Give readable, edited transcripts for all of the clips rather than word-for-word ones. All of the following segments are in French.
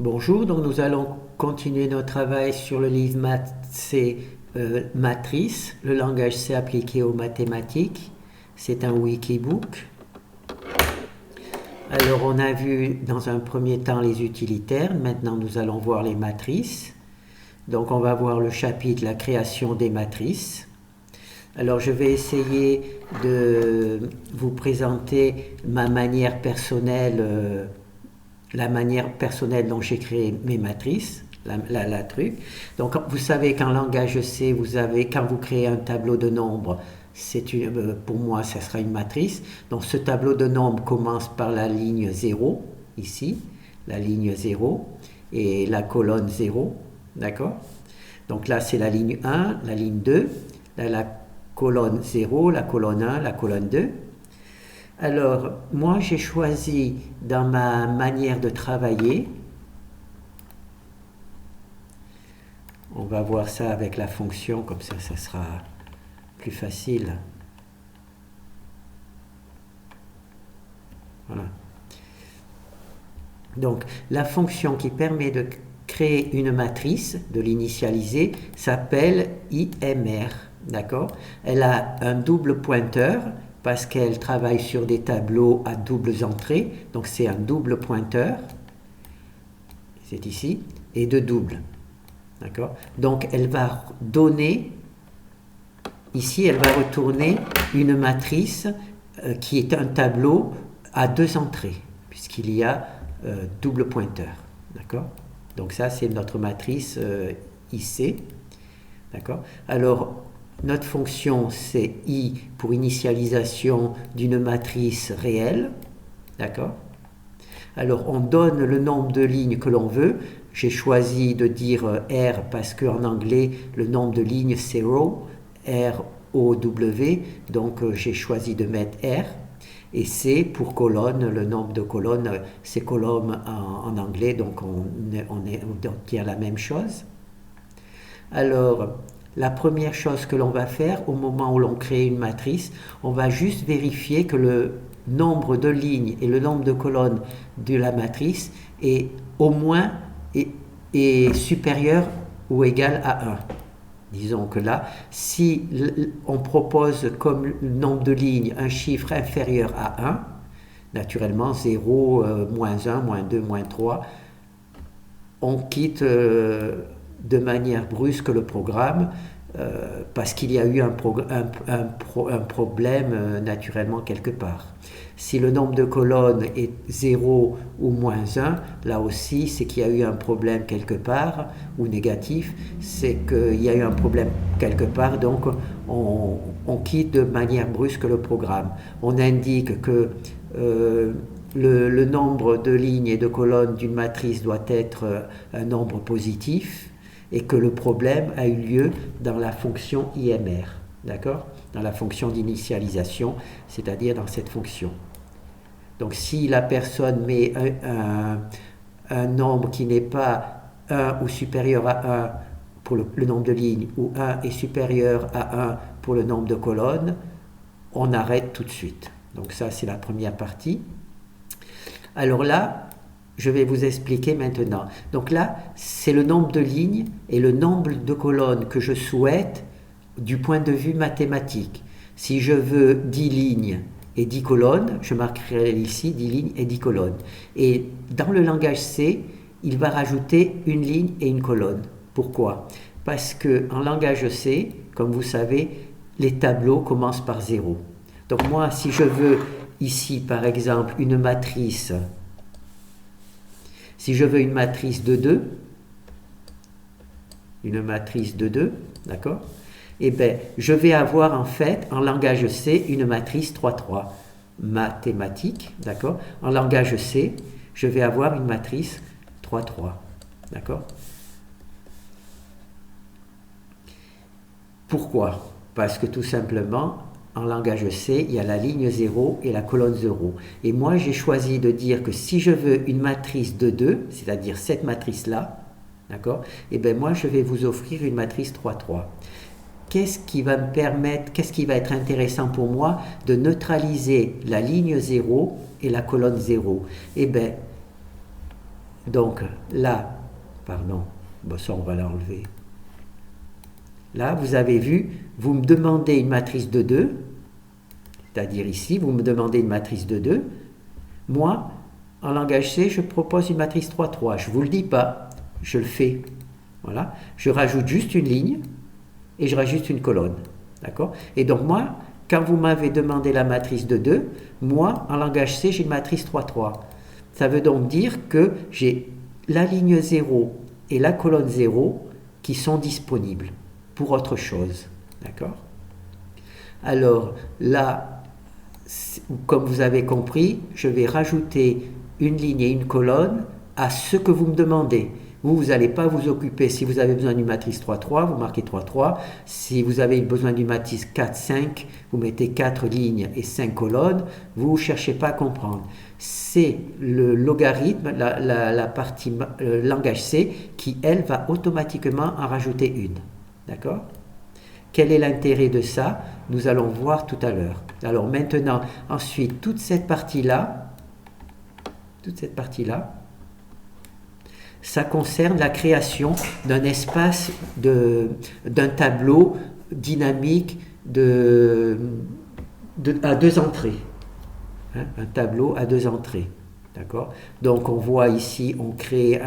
Bonjour, donc nous allons continuer notre travail sur le livre Maths C Matrice, le langage C appliqué aux mathématiques. C'est un wikibook. Alors on a vu dans un premier temps les utilitaires, maintenant nous allons voir les matrices. Donc on va voir le chapitre la création des matrices. Alors je vais essayer de vous présenter ma manière personnelle, la manière personnelle dont j'ai créé mes matrices, la truc. Donc vous savez qu'en langage C, quand vous créez un tableau de nombres, pour moi ça sera une matrice. Donc ce tableau de nombres commence par la ligne 0, ici, la ligne 0, et la colonne 0, d'accord? Donc là c'est la ligne 1, la ligne 2, là la colonne 0, la colonne 1, la colonne 2. Alors, moi, j'ai choisi dans ma manière de travailler, on va voir ça avec la fonction, comme ça sera plus facile. Voilà. Donc, la fonction qui permet de créer une matrice, de l'initialiser, s'appelle IMR, d'accord? Elle a un double pointeur, parce qu'elle travaille sur des tableaux à doubles entrées, donc c'est un double pointeur, c'est ici, et deux doubles, d'accord? Donc elle va donner, ici elle va retourner une matrice qui est un tableau à deux entrées, puisqu'il y a double pointeur, d'accord? Donc ça c'est notre matrice IC, d'accord? Alors, notre fonction, c'est I pour initialisation d'une matrice réelle. D'accord? Alors, on donne le nombre de lignes que l'on veut. J'ai choisi de dire R parce qu'en anglais, le nombre de lignes, c'est row, R-O-W. Donc, j'ai choisi de mettre R. Et C pour colonne, le nombre de colonnes, c'est colonne en anglais, donc on obtient la même chose. Alors, la première chose que l'on va faire au moment où l'on crée une matrice, on va juste vérifier que le nombre de lignes et le nombre de colonnes de la matrice est au moins est supérieur ou égal à 1. Disons que là, si on propose comme nombre de lignes un chiffre inférieur à 1, naturellement 0, moins 1, moins 2, moins 3, on quitte de manière brusque le programme parce qu'il y a eu un problème naturellement quelque part. Si le nombre de colonnes est 0 ou moins 1, là aussi c'est qu'il y a eu un problème quelque part, ou négatif, c'est qu'il y a eu un problème quelque part, donc on quitte de manière brusque le programme. On indique que le nombre de lignes et de colonnes d'une matrice doit être un nombre positif et que le problème a eu lieu dans la fonction IMR, d'accord? Dans la fonction d'initialisation, c'est-à-dire dans cette fonction. Donc si la personne met un nombre qui n'est pas 1 ou supérieur à 1 pour le nombre de lignes ou 1 est supérieur à 1 pour le nombre de colonnes, on arrête tout de suite. Donc ça c'est la première partie. Alors là, je vais vous expliquer maintenant. Donc là, c'est le nombre de lignes et le nombre de colonnes que je souhaite du point de vue mathématique. Si je veux 10 lignes et 10 colonnes, je marquerai ici 10 lignes et 10 colonnes. Et dans le langage C, il va rajouter une ligne et une colonne. Pourquoi? Parce qu'en langage C, comme vous savez, les tableaux commencent par 0. Donc moi, si je veux ici, par exemple, une matrice, si je veux une matrice de 2, d'accord? Eh bien, je vais avoir en fait, en langage C, une matrice 3-3 mathématique, d'accord? En langage C, je vais avoir une matrice 3-3, d'accord? Pourquoi? Parce que tout simplement, en langage C, il y a la ligne 0 et la colonne 0. Et moi, j'ai choisi de dire que si je veux une matrice de 2, c'est-à-dire cette matrice-là, d'accord? Eh bien, moi, je vais vous offrir une matrice 3-3. Qu'est-ce qui va être intéressant pour moi de neutraliser la ligne 0 et la colonne 0? Eh bien, Donc là, pardon, bon, ça on va l'enlever. Là, vous avez vu, vous me demandez une matrice de 2, c'est-à-dire ici, vous me demandez une matrice de 2. Moi, en langage C, je propose une matrice 3-3. Je ne vous le dis pas, je le fais. Voilà. Je rajoute juste une ligne et je rajoute une colonne. D'accord? Et donc moi, quand vous m'avez demandé la matrice de 2, moi, en langage C, j'ai une matrice 3-3. Ça veut donc dire que j'ai la ligne 0 et la colonne 0 qui sont disponibles pour autre chose. D'accord? Alors là, comme vous avez compris, je vais rajouter une ligne et une colonne à ce que vous me demandez. Vous n'allez pas vous occuper, si vous avez besoin d'une matrice 3-3, vous marquez 3-3. Si vous avez besoin d'une matrice 4-5, vous mettez 4 lignes et 5 colonnes. Vous ne cherchez pas à comprendre. C'est le logarithme, la partie langage C, qui, elle, va automatiquement en rajouter une. D'accord? Quel est l'intérêt de ça? Nous allons voir tout à l'heure. Alors maintenant, ensuite, toute cette partie-là, ça concerne la création d'un espace, d'un tableau dynamique à 2 entrées. Hein, un tableau à 2 entrées. D'accord? Donc on voit ici, on crée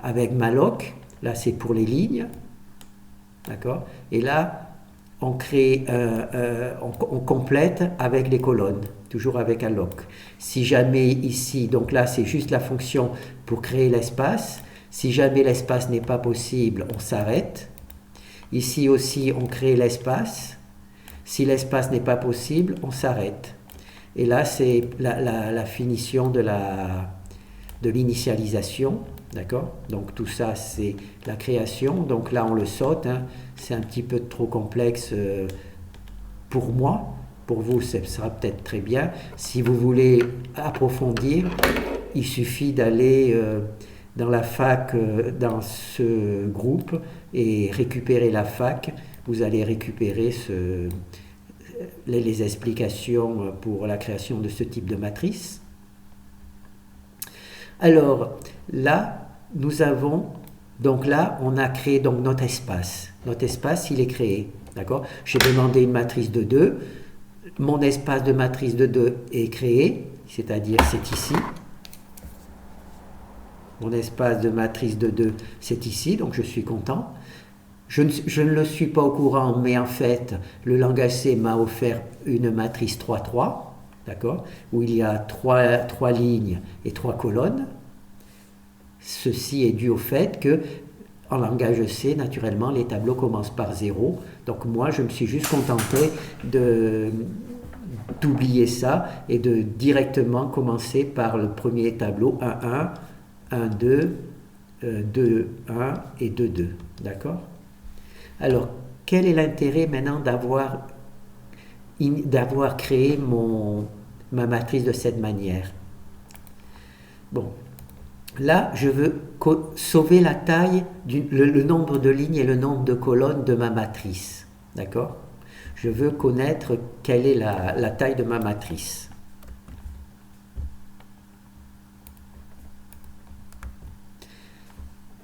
avec malloc, là c'est pour les lignes. D'accord? Et là, on crée, on complète avec les colonnes, toujours avec un loc. Si jamais ici, donc là c'est juste la fonction pour créer l'espace. Si jamais l'espace n'est pas possible, on s'arrête. Ici aussi, on crée l'espace. Si l'espace n'est pas possible, on s'arrête. Et là, c'est la finition de l'initialisation. D'accord? Donc tout ça, c'est la création. Donc là, on le saute. Hein. C'est un petit peu trop complexe pour moi. Pour vous, ce sera peut-être très bien. Si vous voulez approfondir, il suffit d'aller dans la fac, dans ce groupe, et récupérer la fac. Vous allez récupérer les explications pour la création de ce type de matrice. Alors là, nous avons, donc là, on a créé donc notre espace. Notre espace, il est créé. D'accord? J'ai demandé une matrice de 2. Mon espace de matrice de 2 est créé, c'est-à-dire c'est ici. Mon espace de matrice de 2, c'est ici, donc je suis content. Je ne le suis pas au courant, mais en fait, le langage C m'a offert une matrice 3-3, d'accord, où il y a 3 lignes et 3 colonnes. Ceci est dû au fait que, en langage C, naturellement, les tableaux commencent par 0. Donc moi, je me suis juste contenté d'oublier ça et de directement commencer par le premier tableau 1-1, 1-2, 2-1 et 2-2. D'accord? Alors, quel est l'intérêt maintenant d'avoir créé ma matrice de cette manière? Bon, là, je veux sauver la taille, le nombre de lignes et le nombre de colonnes de ma matrice. D'accord? Je veux connaître quelle est la taille de ma matrice.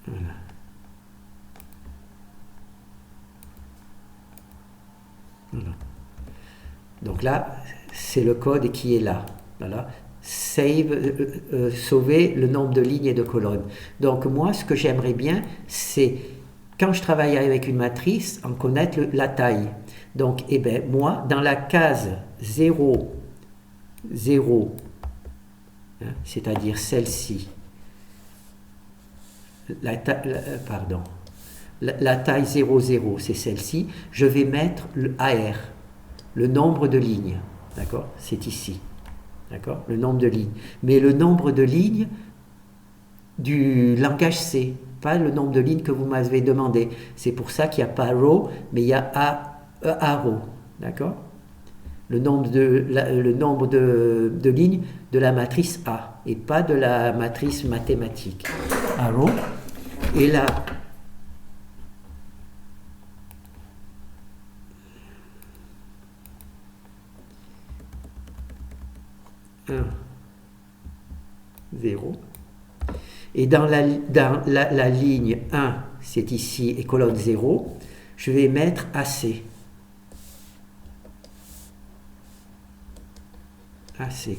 Voilà. Voilà. Donc là, c'est le code qui est là. Voilà. Sauver le nombre de lignes et de colonnes. Donc moi, ce que j'aimerais bien, c'est, quand je travaille avec une matrice, en connaître la taille. Donc, eh ben, moi, dans la case 0, 0, hein, c'est-à-dire celle-ci, pardon, la taille 0, 0, c'est celle-ci, je vais mettre le AR, le nombre de lignes. D'accord? C'est ici. D'accord? Le nombre de lignes. Mais le nombre de lignes du langage C, pas le nombre de lignes que vous m'avez demandé. C'est pour ça qu'il n'y a pas row, mais il y a arrow. D'accord? Le nombre de lignes de la matrice A et pas de la matrice mathématique. Arrow. Et là, un, 0. Et dans la ligne 1, c'est ici, et colonne 0, je vais mettre AC. AC.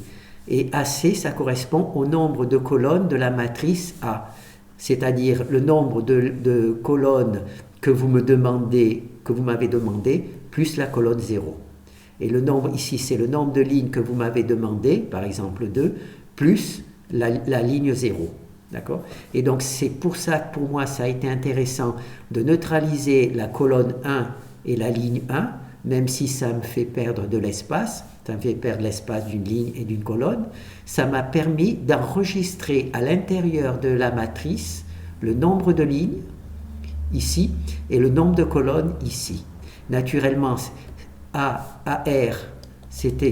Et AC, ça correspond au nombre de colonnes de la matrice A, c'est-à-dire le nombre de colonnes que vous m'avez demandé, plus la colonne 0. Et le nombre ici, c'est le nombre de lignes que vous m'avez demandé, par exemple 2, plus la ligne 0. D'accord? Et donc c'est pour ça que pour moi ça a été intéressant de neutraliser la colonne 1 et la ligne 1, même si ça me fait perdre de l'espace, ça me fait perdre l'espace d'une ligne et d'une colonne. Ça m'a permis d'enregistrer à l'intérieur de la matrice le nombre de lignes ici et le nombre de colonnes ici. Naturellement, AR, c'est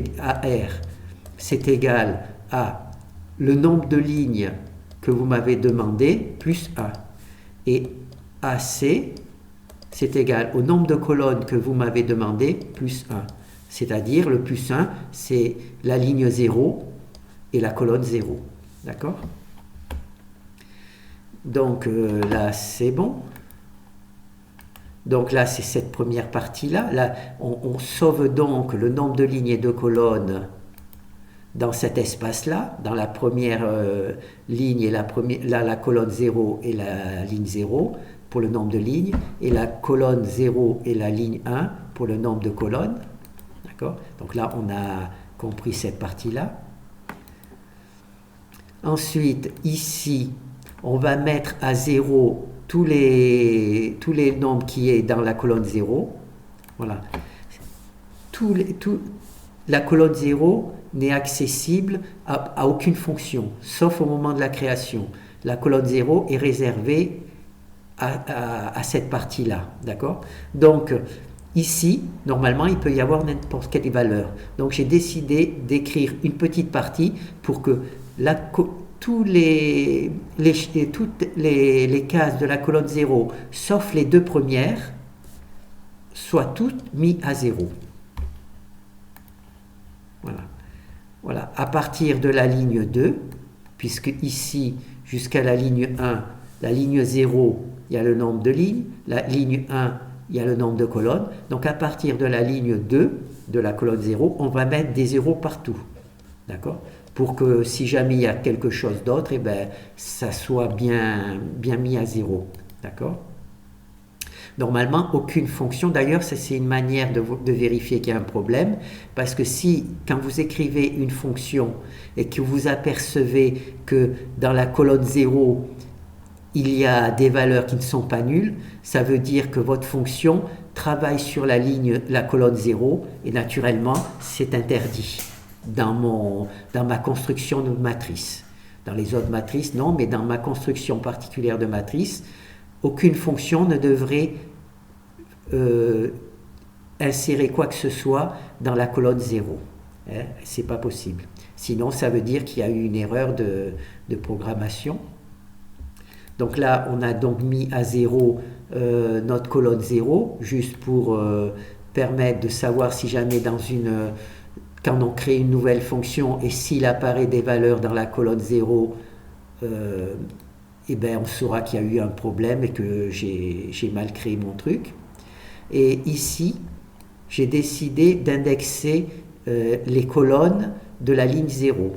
égal à le nombre de lignes que vous m'avez demandé plus 1. Et AC, c'est égal au nombre de colonnes que vous m'avez demandé plus 1. C'est-à-dire le plus 1, c'est la ligne 0 et la colonne 0. D'accord? Donc là, c'est bon. Donc là, c'est cette première partie-là. Là, on sauve donc le nombre de lignes et de colonnes dans cet espace-là, dans la première ligne et la colonne 0 et la ligne 0 pour le nombre de lignes, et la colonne 0 et la ligne 1 pour le nombre de colonnes. D'accord? Donc là, on a compris cette partie-là. Ensuite, ici, on va mettre à 0 tous les nombres qui est dans la colonne 0. Voilà. La colonne 0 n'est accessible à aucune fonction, sauf au moment de la création. La colonne 0 est réservée à cette partie-là. D'accord? Donc, ici, normalement, il peut y avoir n'importe quelle valeur. Donc, j'ai décidé d'écrire une petite partie pour que toutes les cases de la colonne 0, sauf les deux premières, soient toutes mises à 0. Voilà. Voilà. À partir de la ligne 2, puisque ici, jusqu'à la ligne 1, la ligne 0, il y a le nombre de lignes, la ligne 1, il y a le nombre de colonnes. Donc à partir de la ligne 2, de la colonne 0, on va mettre des zéros partout. D'accord? Pour que si jamais il y a quelque chose d'autre, eh ben, ça soit bien mis à 0. D'accord? Normalement, aucune fonction. D'ailleurs, c'est une manière de vérifier qu'il y a un problème, parce que si, quand vous écrivez une fonction et que vous apercevez que dans la colonne 0, il y a des valeurs qui ne sont pas nulles, ça veut dire que votre fonction travaille sur la colonne 0, et naturellement, c'est interdit dans ma construction de matrice. Dans les autres matrices, non, mais dans ma construction particulière de matrice, aucune fonction ne devrait insérer quoi que ce soit dans la colonne 0. Hein, c'est pas possible. Sinon, ça veut dire qu'il y a eu une erreur de programmation. Donc là, on a donc mis à 0 notre colonne 0, juste pour permettre de savoir si jamais quand on crée une nouvelle fonction et s'il apparaît des valeurs dans la colonne 0, eh ben on saura qu'il y a eu un problème et que j'ai mal créé mon truc. Et ici, j'ai décidé d'indexer les colonnes de la ligne 0.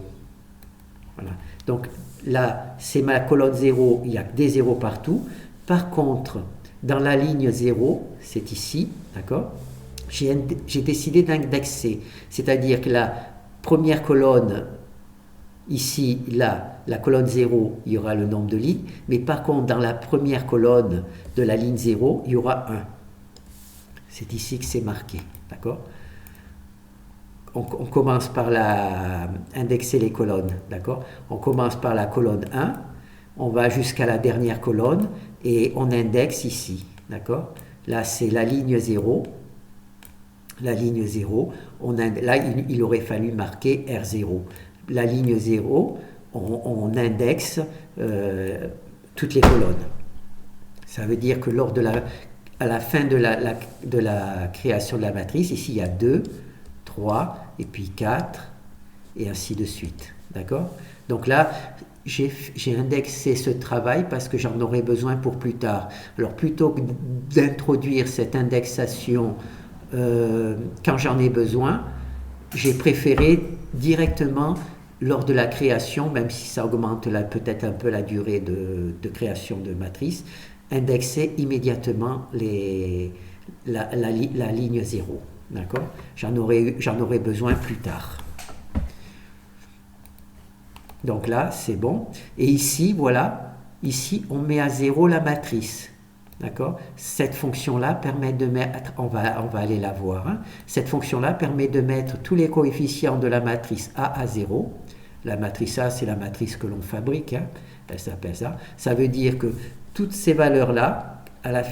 Voilà. Donc là, c'est ma colonne 0, il y a des zéros partout. Par contre, dans la ligne 0, c'est ici, d'accord, j'ai décidé d'indexer. C'est-à-dire que la première colonne, ici, là, la colonne 0, il y aura le nombre de lignes. Mais par contre, dans la première colonne de la ligne 0, il y aura 1. C'est ici que c'est marqué, d'accord? On commence par indexer les colonnes, d'accord? On commence par la colonne 1, on va jusqu'à la dernière colonne et on indexe ici, d'accord? Là, c'est la ligne 0. La ligne 0, là, il aurait fallu marquer R0. La ligne 0, on indexe toutes les colonnes. Ça veut dire que à la fin de la création de la matrice, ici il y a 2, 3, et puis 4, et ainsi de suite. D'accord? Donc là, j'ai indexé ce travail parce que j'en aurai besoin pour plus tard. Alors plutôt que d'introduire cette indexation quand j'en ai besoin, j'ai préféré directement lors de la création, même si ça augmente peut-être un peu la durée de création de matrice, indexer immédiatement la ligne 0. D'accord ? J'en aurai besoin plus tard. Donc là, c'est bon. Et ici, voilà, ici, on met à 0 la matrice. D'accord ? Cette fonction-là permet de mettre, on va aller la voir, hein. Cette fonction-là permet de mettre tous les coefficients de la matrice A à 0. La matrice A, c'est la matrice que l'on fabrique, hein. Elle s'appelle ça. Ça veut dire que toutes ces valeurs-là, à la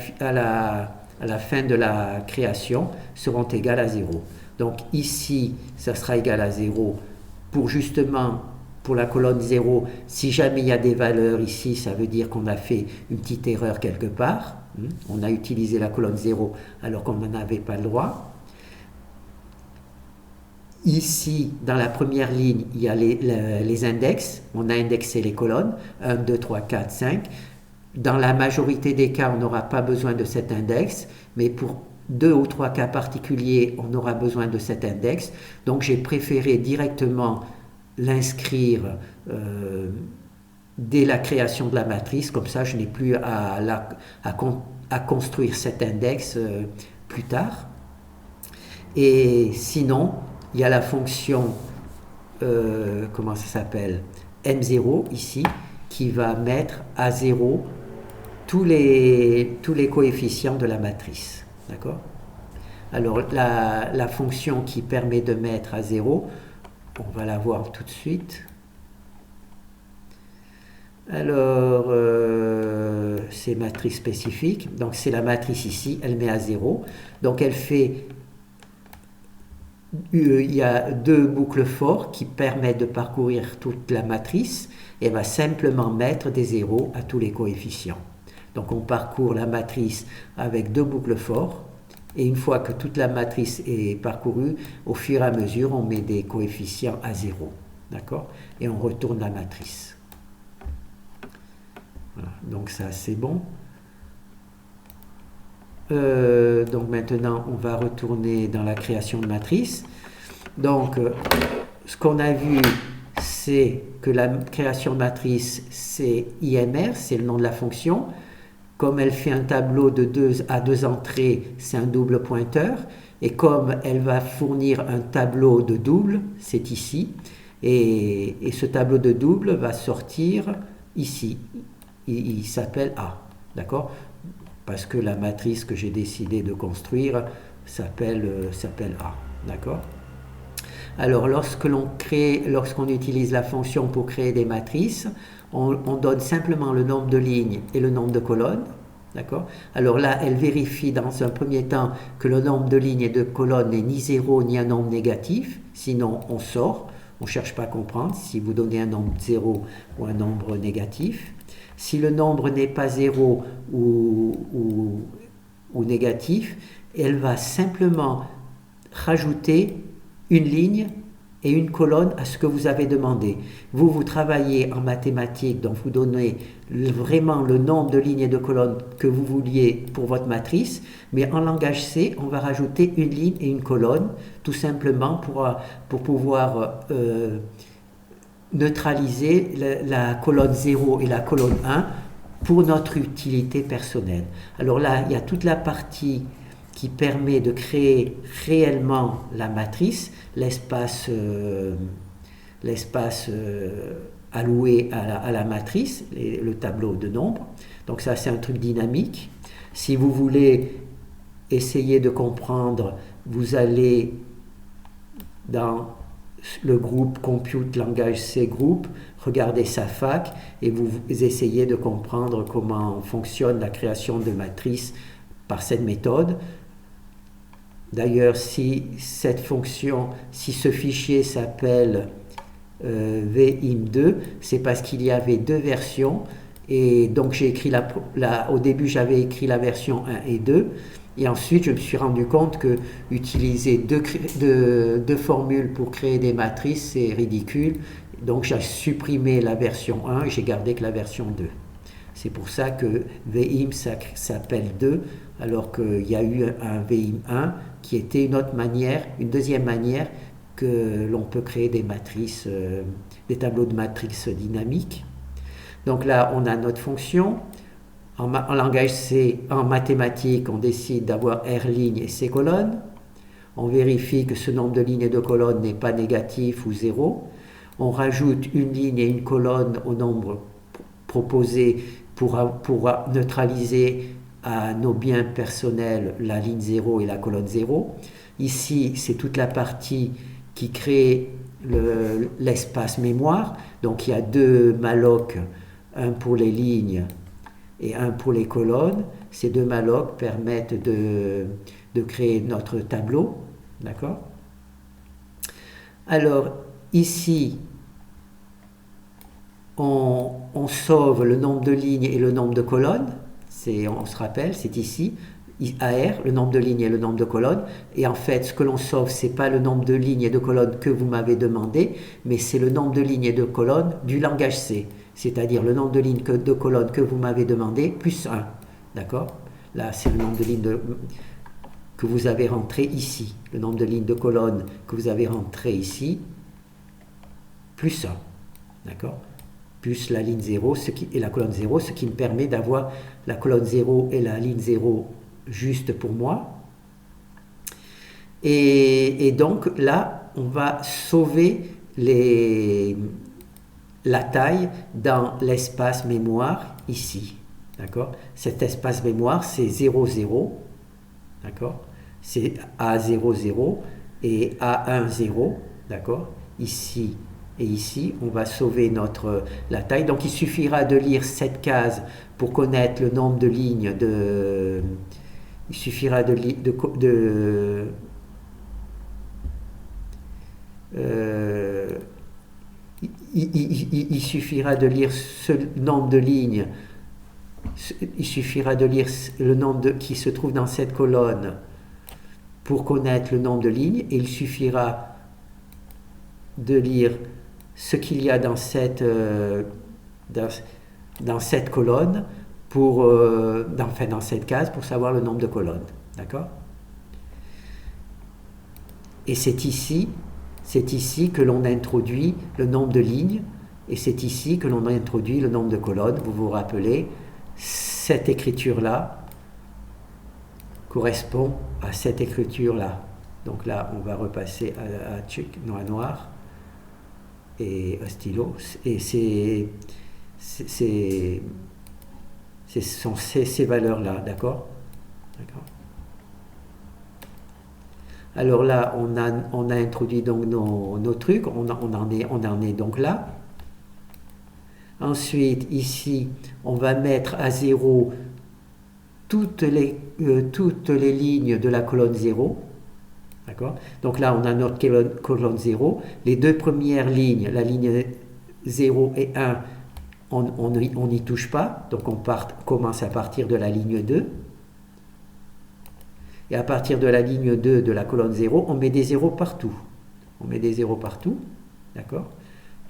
fin de la création, seront égales à 0. Donc ici, ça sera égal à 0 pour justement... Pour la colonne 0, si jamais il y a des valeurs ici, ça veut dire qu'on a fait une petite erreur quelque part. On a utilisé la colonne 0 alors qu'on n'en avait pas le droit. Ici, dans la première ligne, il y a les index. On a indexé les colonnes. 1, 2, 3, 4, 5. Dans la majorité des cas, on n'aura pas besoin de cet index. Mais pour 2 ou 3 cas particuliers, on aura besoin de cet index. Donc j'ai préféré directement l'inscrire dès la création de la matrice, comme ça je n'ai plus à construire cet index plus tard. Et sinon, il y a la fonction, comment ça s'appelle, M0 ici, qui va mettre à 0 tous les coefficients de la matrice. D'accord ? Alors la fonction qui permet de mettre à 0, on va la voir tout de suite. Alors, c'est matrice spécifique. Donc, c'est la matrice ici, elle met à 0. Donc, elle fait... il y a 2 boucles for qui permettent de parcourir toute la matrice. Et elle va simplement mettre des 0 à tous les coefficients. Donc, on parcourt la matrice avec 2 boucles for. Et une fois que toute la matrice est parcourue, au fur et à mesure, on met des coefficients à 0. D'accord ? Et on retourne la matrice. Voilà. Donc ça, c'est bon. Donc maintenant, on va retourner dans la création de matrice. Donc, ce qu'on a vu, c'est que la création de matrice, c'est IMR, c'est le nom de la fonction. Comme elle fait un tableau de 2 à 2 entrées, c'est un double pointeur. Et comme elle va fournir un tableau de double, c'est ici. Et ce tableau de double va sortir ici. Il s'appelle A. D'accord ? Parce que la matrice que j'ai décidé de construire s'appelle A. D'accord ? Alors, lorsqu'on utilise la fonction pour créer des matrices, on donne simplement le nombre de lignes et le nombre de colonnes. D'accord ? Alors là, elle vérifie dans un premier temps que le nombre de lignes et de colonnes n'est ni 0 ni un nombre négatif. Sinon, on sort. On ne cherche pas à comprendre si vous donnez un nombre 0 ou un nombre négatif. Si le nombre n'est pas 0 ou négatif, elle va simplement rajouter une ligne et une colonne à ce que vous avez demandé. Vous travaillez en mathématiques, donc vous donnez vraiment le nombre de lignes et de colonnes que vous vouliez pour votre matrice, mais en langage C, on va rajouter une ligne et une colonne, tout simplement pour pouvoir neutraliser la colonne 0 et la colonne 1 pour notre utilité personnelle. Alors là, il y a toute la partie qui permet de créer réellement la matrice, l'espace alloué à la matrice, le tableau de nombres. Donc ça, c'est un truc dynamique. Si vous voulez essayer de comprendre, vous allez dans le groupe Compute Langage C Group, regardez sa fac et vous essayez de comprendre comment fonctionne la création de matrices par cette méthode. D'ailleurs, si ce fichier s'appelle VIM2, c'est parce qu'il y avait 2 versions. Et donc, j'ai écrit au début, j'avais écrit la version 1 et 2. Et ensuite, je me suis rendu compte que utiliser deux formules pour créer des matrices, c'est ridicule. Donc j'ai supprimé la version 1 et j'ai gardé que la version 2. C'est pour ça que VIM s'appelle 2, alors qu'il y a eu un VIM 1 qui était une autre manière, une deuxième manière que l'on peut créer des matrices, des tableaux de matrices dynamiques. Donc là, on a notre fonction. En langage C, en mathématiques, on décide d'avoir R lignes et C colonnes. On vérifie que ce nombre de lignes et de colonnes n'est pas négatif ou zéro. On rajoute une ligne et une colonne au nombre proposé pour neutraliser à nos biens personnels la ligne 0 et la colonne 0. Ici, c'est toute la partie qui crée l'espace mémoire. Donc il y a deux malloc, un pour les lignes et un pour les colonnes. Ces deux malloc permettent de créer notre tableau. D'accord? Alors, ici, on sauve le nombre de lignes et le nombre de colonnes. On se rappelle, c'est ici. AR, le nombre de lignes et le nombre de colonnes. Et en fait, ce que l'on sauve, ce n'est pas le nombre de lignes et de colonnes que vous m'avez demandé, mais c'est le nombre de lignes et de colonnes du langage C. C'est-à-dire le nombre de lignes et de colonnes que vous m'avez demandé, plus 1. D'accord? Là, c'est le nombre de lignes que vous avez rentré ici. Le nombre de lignes de colonnes que vous avez rentré ici, plus 1. D'accord? Plus la ligne 0 et la colonne 0, ce qui me permet d'avoir la colonne 0 et la ligne 0 juste pour moi. Et donc là, on va sauver la taille dans l'espace mémoire ici. D'accord? Cet espace mémoire, c'est 0, 0. D'accord? C'est A0, 0 et A1, 0. D'accord? Ici et ici, on va sauver la taille. Donc il suffira de lire cette case pour connaître le nombre de lignes il suffira il suffira de lire ce nombre de lignes. Il suffira de lire le nombre qui se trouve dans cette colonne pour connaître le nombre de lignes, et il suffira de lire ce qu'il y a dans cette colonne dans cette case pour savoir le nombre de colonnes. D'accord? Et c'est ici que l'on introduit le nombre de lignes, et c'est ici que l'on introduit le nombre de colonnes. Vous vous rappelez, cette écriture-là correspond à cette écriture-là. Donc là, on va repasser à noir et un stylo, et ce sont ces valeurs-là, d'accord? Alors là, on a introduit donc nos trucs, on en est donc là. Ensuite, ici, on va mettre à 0 toutes les lignes de la colonne 0. D'accord? Donc là, on a notre colonne 0. Les deux premières lignes, la ligne 0 et 1, on n'y touche pas. Donc on commence à partir de la ligne 2. Et à partir de la ligne 2 de la colonne 0, on met des zéros partout. On met des zéros partout. D'accord?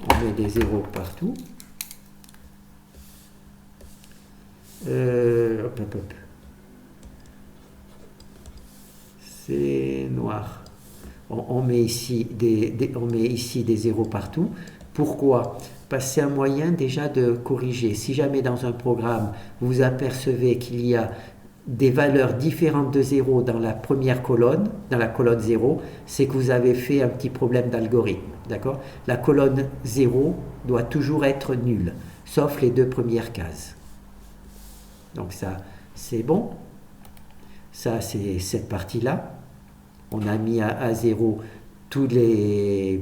On met des zéros partout. C'est noir. On met ici des zéros partout. Pourquoi? Parce que c'est un moyen déjà de corriger. Si jamais dans un programme, vous apercevez qu'il y a des valeurs différentes de 0 dans la première colonne, dans la colonne 0, c'est que vous avez fait un petit problème d'algorithme. D'accord? La colonne 0 doit toujours être nulle, sauf les deux premières cases. Donc ça, c'est bon. Ça, c'est cette partie-là. On a mis à 0 toutes les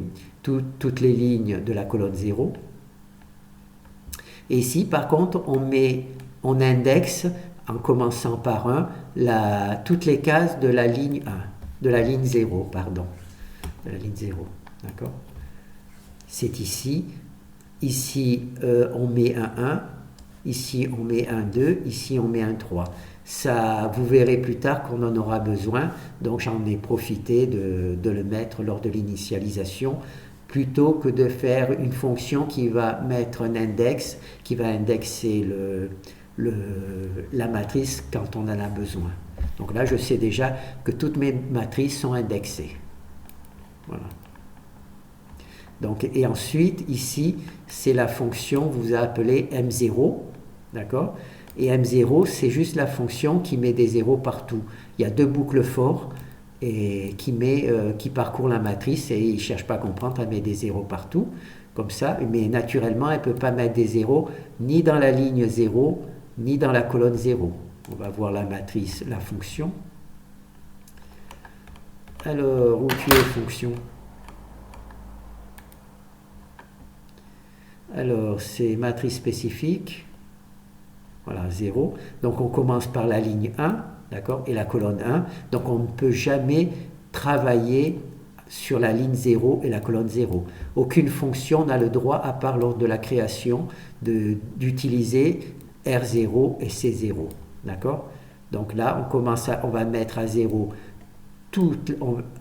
lignes de la colonne 0. Et ici, par contre, on indexe, en commençant par 1, toutes les cases de la ligne 1, de la ligne 0, pardon. De la ligne 0, d'accord? C'est ici. Ici, on met un 1. Ici, on met un 2. Ici, on met un 3. Ça, vous verrez plus tard qu'on en aura besoin. Donc, j'en ai profité de le mettre lors de l'initialisation plutôt que de faire une fonction qui va mettre un index, qui va indexer la matrice quand on en a besoin. Donc là, je sais déjà que toutes mes matrices sont indexées. Voilà. Donc, et ensuite, ici, c'est la fonction, vous appelez M0, d'accord? Et M0, c'est juste la fonction qui met des zéros partout. Il y a deux boucles for et qui parcourt la matrice et il ne cherche pas à comprendre, elle met des zéros partout, comme ça, mais naturellement, elle ne peut pas mettre des zéros ni dans la ligne 0, ni dans la colonne 0. On va voir la matrice, la fonction. Alors, où tu es, fonction? Alors, c'est matrice spécifique. Voilà, 0. Donc, on commence par la ligne 1, d'accord, et la colonne 1. Donc, on ne peut jamais travailler sur la ligne 0 et la colonne 0. Aucune fonction n'a le droit, à part lors de la création, d'utiliser R0 et C0. D'accord? Donc là, on va mettre à 0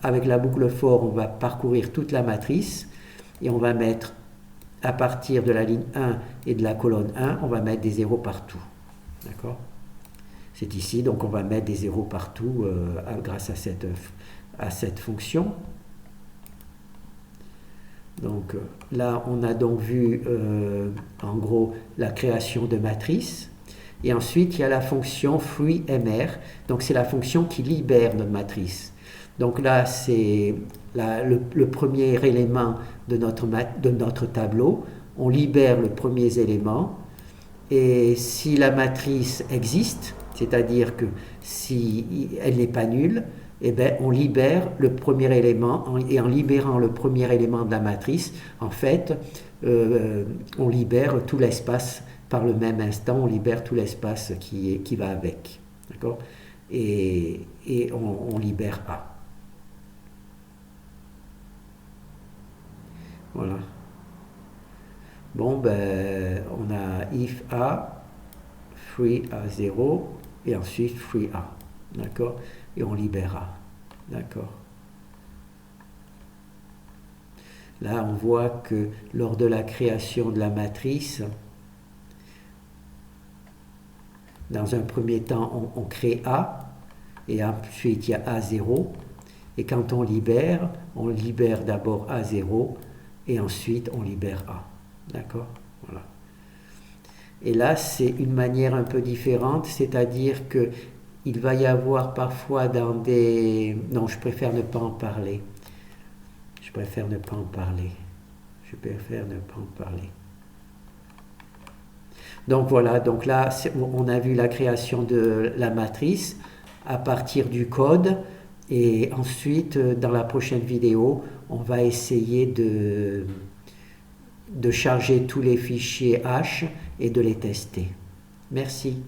avec la boucle for, on va parcourir toute la matrice et on va mettre à partir de la ligne 1 et de la colonne 1, on va mettre des zéros partout. D'accord? C'est ici, donc on va mettre des zéros partout grâce à cette fonction. Donc là, on a donc vu en gros la création de matrices. Et ensuite, il y a la fonction freeMR. Donc c'est la fonction qui libère notre matrice. Donc là, c'est le premier élément de notre tableau. On libère le premier élément. Et si la matrice existe, c'est-à-dire que si elle n'est pas nulle, eh bien, on libère le premier élément, et en libérant le premier élément de la matrice, en fait, on libère tout l'espace par le même instant, on libère tout l'espace qui va avec. D'accord? Et on libère A. Voilà. Bon, ben, on a if A, free A0, et ensuite free A. D'accord? Et on libère A. D'accord? Là, on voit que lors de la création de la matrice, dans un premier temps, on crée A, et ensuite il y a A0, et quand on libère d'abord A0, et ensuite on libère A. D'accord? Voilà. Et là, c'est une manière un peu différente, c'est-à-dire que il va y avoir parfois dans des... Non, je préfère ne pas en parler. Je préfère ne pas en parler. Donc voilà, donc là, on a vu la création de la matrice à partir du code. Et ensuite, dans la prochaine vidéo, on va essayer de charger tous les fichiers H et de les tester. Merci.